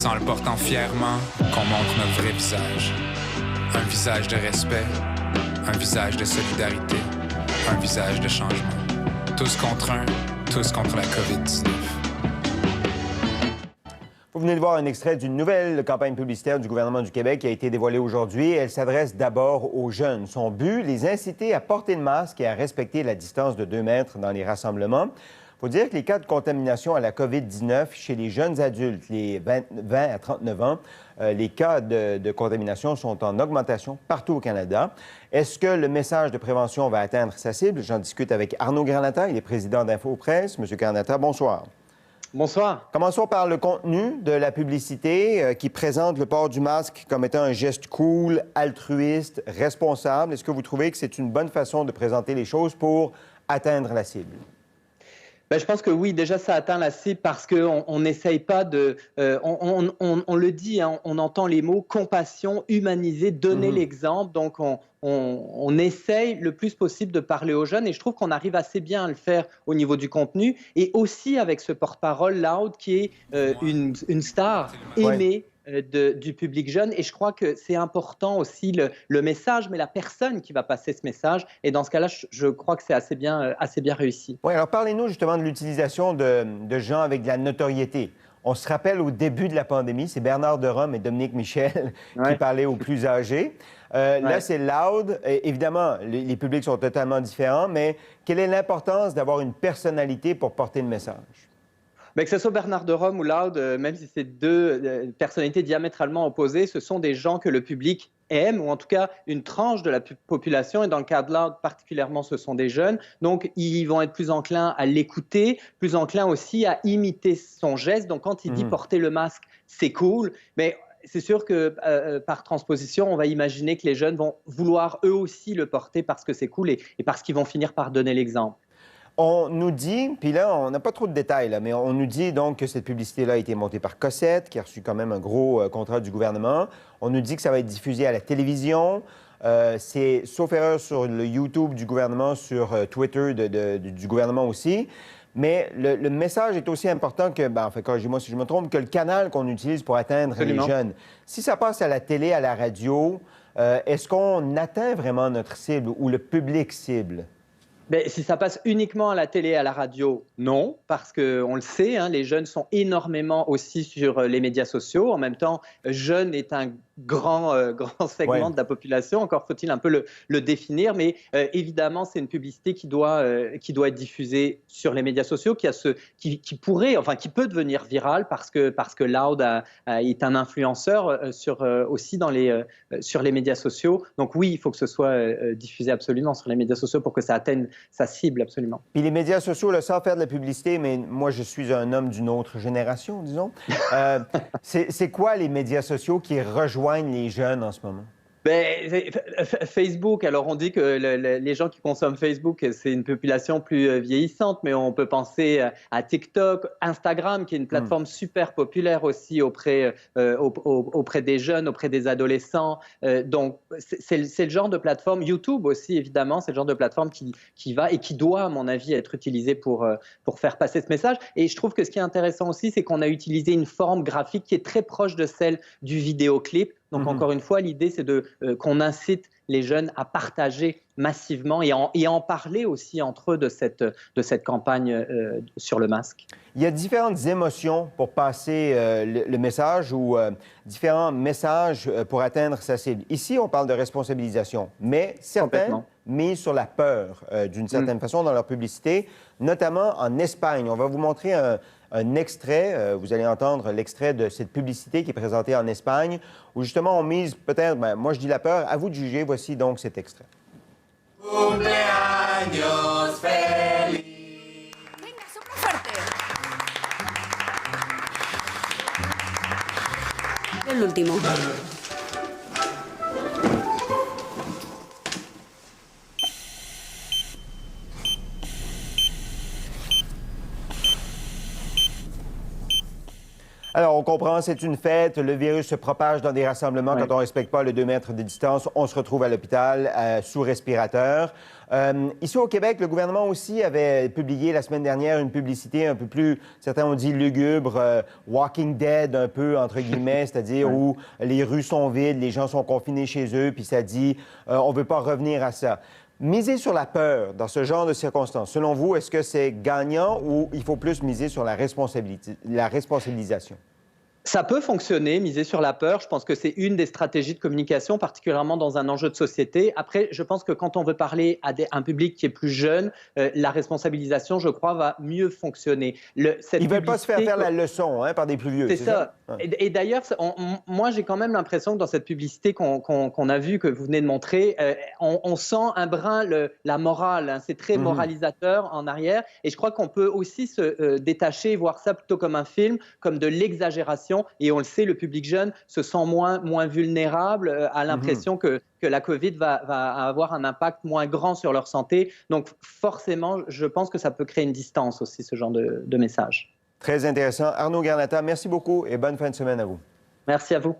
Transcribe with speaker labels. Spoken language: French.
Speaker 1: C'est en le portant fièrement qu'on montre notre vrai visage. Un visage de respect, un visage de solidarité, un visage de changement. Tous contre un, tous contre la COVID-19.
Speaker 2: Vous venez de voir un extrait d'une nouvelle campagne publicitaire du gouvernement du Québec qui a été dévoilée aujourd'hui. Elle s'adresse d'abord aux jeunes. Son but, les inciter à porter le masque et à respecter la distance de 2 mètres dans les rassemblements. Il faut dire que les cas de contamination à la COVID-19 chez les jeunes adultes, les 20 à 39 ans, les cas de contamination sont en augmentation partout au Canada. Est-ce que le message de prévention va atteindre sa cible? J'en discute avec Arnaud Granata, il est président d'Info Presse. Monsieur Granata, bonsoir.
Speaker 3: Bonsoir.
Speaker 2: Commençons par le contenu de la publicité qui présente le port du masque comme étant un geste cool, altruiste, responsable. Est-ce que vous trouvez que c'est une bonne façon de présenter les choses pour atteindre la cible?
Speaker 3: Ben, je pense que oui, déjà ça atteint la cible parce qu'on n'essaye pas de... on le dit, hein, on entend les mots compassion, humaniser, donner l'exemple. Donc on essaye le plus possible de parler aux jeunes et je trouve qu'on arrive assez bien à le faire au niveau du contenu et aussi avec ce porte-parole Loud qui est une star aimée. Du public jeune. Et je crois que c'est important aussi le message, mais la personne qui va passer ce message. Et dans ce cas-là, je crois que c'est assez bien réussi.
Speaker 2: Oui, alors parlez-nous justement de l'utilisation de gens avec de la notoriété. On se rappelle au début de la pandémie, c'est Bernard de Rome et Dominique Michel qui parlaient aux plus âgés. Là, c'est Loud. Évidemment, les publics sont totalement différents, mais quelle est l'importance d'avoir une personnalité pour porter le message?
Speaker 3: Mais que ce soit Bernard de Rome ou Loud, même si c'est deux personnalités diamétralement opposées, ce sont des gens que le public aime, ou en tout cas une tranche de la population. Et dans le cas de Loud, particulièrement, ce sont des jeunes. Donc, ils vont être plus enclins à l'écouter, plus enclins aussi à imiter son geste. Donc, quand il dit porter le masque, c'est cool. Mais c'est sûr que par transposition, on va imaginer que les jeunes vont vouloir eux aussi le porter parce que c'est cool et parce qu'ils vont finir par donner l'exemple.
Speaker 2: On nous dit, puis là, on n'a pas trop de détails, là, mais on nous dit donc que cette publicité-là a été montée par Cossette, qui a reçu quand même un gros contrat du gouvernement. On nous dit que ça va être diffusé à la télévision. C'est, sauf erreur, sur le YouTube du gouvernement, sur Twitter du gouvernement aussi. Mais le message est aussi important que, corrigez-moi si je me trompe, que le canal qu'on utilise pour atteindre les jeunes. Si ça passe à la télé, à la radio, est-ce qu'on atteint vraiment notre cible ou le public cible?
Speaker 3: Ben, si ça passe uniquement à la télé et à la radio, non, parce qu'on le sait, hein, les jeunes sont énormément aussi sur les médias sociaux. En même temps, jeune est un grand segment de la population, encore faut-il un peu le définir, mais évidemment, c'est une publicité qui doit être diffusée sur les médias sociaux, qui peut devenir virale parce que Loud est un influenceur aussi sur les médias sociaux. Donc oui, il faut que ce soit diffusé absolument sur les médias sociaux pour que ça atteigne sa cible, absolument.
Speaker 2: Puis les médias sociaux, là, sans faire de la publicité, mais moi, je suis un homme d'une autre génération, disons. C'est quoi les médias sociaux qui rejoignent les jeunes en ce moment?
Speaker 3: Ben, Facebook, alors on dit que les gens qui consomment Facebook, c'est une population plus vieillissante, mais on peut penser à TikTok, Instagram, qui est une plateforme super populaire aussi auprès des jeunes, auprès des adolescents. Donc, c'est le genre de plateforme, YouTube aussi, évidemment, c'est le genre de plateforme qui va et qui doit, à mon avis, être utilisée pour faire passer ce message. Et je trouve que ce qui est intéressant aussi, c'est qu'on a utilisé une forme graphique qui est très proche de celle du vidéoclip. Donc, encore une fois, l'idée, c'est qu'on incite les jeunes à partager massivement et en parler aussi entre eux de cette campagne sur le masque.
Speaker 2: Il y a différentes émotions pour passer le message ou différents messages pour atteindre sa cible. Ici, on parle de responsabilisation, mais certains misent sur la peur d'une certaine façon dans leur publicité, notamment en Espagne. On va vous montrer un extrait, vous allez entendre l'extrait de cette publicité qui est présentée en Espagne, où justement on mise peut-être, moi je dis la peur, à vous de juger, voici donc cet extrait.
Speaker 4: Cumpleaños feliz.
Speaker 5: Venga, sopla fuerte. El último.
Speaker 2: Alors, on comprend, c'est une fête, le virus se propage dans des rassemblements. Quand on ne respecte pas le 2 mètres de distance, on se retrouve à l'hôpital sous respirateur. Ici au Québec, le gouvernement aussi avait publié la semaine dernière une publicité un peu plus, certains ont dit lugubre, Walking Dead un peu, entre guillemets, c'est-à-dire où les rues sont vides, les gens sont confinés chez eux, puis ça dit on ne veut pas revenir à ça. Miser sur la peur dans ce genre de circonstances, selon vous, est-ce que c'est gagnant ou il faut plus miser sur la responsabilisation?
Speaker 3: Ça peut fonctionner, miser sur la peur. Je pense que c'est une des stratégies de communication, particulièrement dans un enjeu de société. Après, je pense que quand on veut parler à un public qui est plus jeune, la responsabilisation, je crois, va mieux fonctionner.
Speaker 2: Ils ne veulent pas se faire la leçon par des plus vieux.
Speaker 3: C'est ça. Et d'ailleurs, moi, j'ai quand même l'impression que dans cette publicité qu'on a vue, que vous venez de montrer, on sent un brin la morale. C'est très moralisateur en arrière. Et je crois qu'on peut aussi se détacher, voir ça plutôt comme un film, comme de l'exagération. Et on le sait, le public jeune se sent moins vulnérable, a l'impression que la COVID va avoir un impact moins grand sur leur santé. Donc forcément, je pense que ça peut créer une distance aussi, ce genre de message.
Speaker 2: Très intéressant. Arnaud Garnata, merci beaucoup et bonne fin de semaine à vous.
Speaker 3: Merci à vous.